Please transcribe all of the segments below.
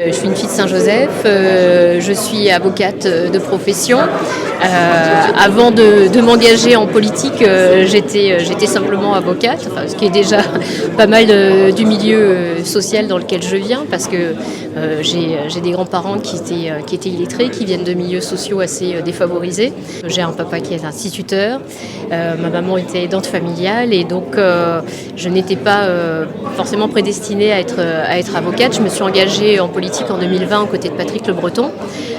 Je suis une fille de Saint-Joseph, je suis avocate de profession. Avant de m'engager en politique, j'étais simplement avocate, ce qui est déjà pas mal du milieu social dans lequel je viens, parce que j'ai des grands-parents qui étaient illettrés, qui viennent de milieux sociaux assez défavorisés. J'ai un papa qui est instituteur, ma maman était aidante familiale, et donc je n'étais pas forcément prédestinée à être avocate. Je me suis engagée en politique en 2020 aux côtés de Patrick Le Breton.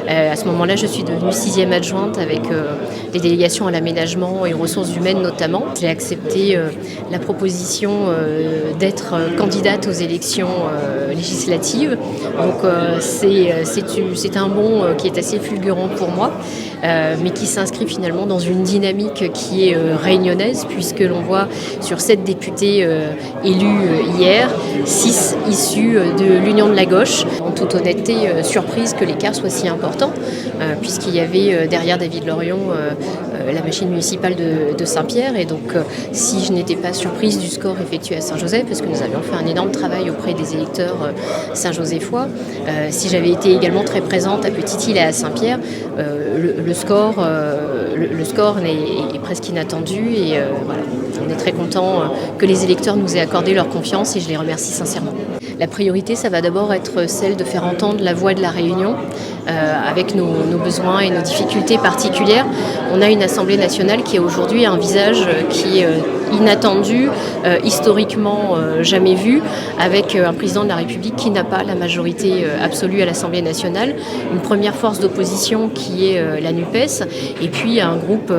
À ce moment-là, je suis devenue 6e adjointe avec les délégations à l'aménagement et aux ressources humaines notamment. J'ai accepté la proposition d'être candidate aux élections législatives. Donc c'est un bond qui est assez fulgurant pour moi, mais qui s'inscrit finalement dans une dynamique qui est réunionnaise, puisque l'on voit sur 7 députés élus hier, 6 issus de l'Union de la gauche. En toute honnêteté, surprise que l'écart soit si important, puisqu'il y avait derrière David Lorion la machine municipale de Saint-Pierre. Et donc, si je n'étais pas surprise du score effectué à Saint-Joseph, parce que nous avions fait un énorme travail auprès des électeurs saint-joséphois, si j'avais été également très présente à Petite-Île et à Saint-Pierre, le score est presque inattendu. Et voilà, on est très content que les électeurs nous aient accordé leur confiance, et je les remercie sincèrement. La priorité, ça va d'abord être celle de faire entendre la voix de la Réunion, avec nos besoins et nos difficultés particulières. On a une Assemblée nationale qui a aujourd'hui un visage qui est inattendu, historiquement jamais vu, avec un président de la République qui n'a pas la majorité absolue à l'Assemblée nationale, une première force d'opposition qui est la NUPES, et puis un groupe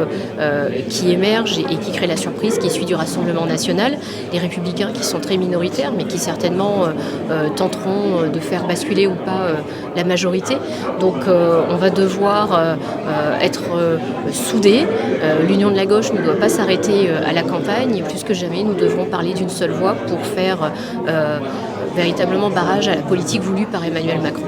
qui émerge et qui crée la surprise, qui est celui du Rassemblement national, les Républicains qui sont très minoritaires, mais qui certainement tenteront de faire basculer ou pas la majorité. Donc on va devoir être soudés. L'Union de la gauche ne doit pas s'arrêter à la campagne, et plus que jamais nous devrons parler d'une seule voix pour faire véritablement barrage à la politique voulue par Emmanuel Macron.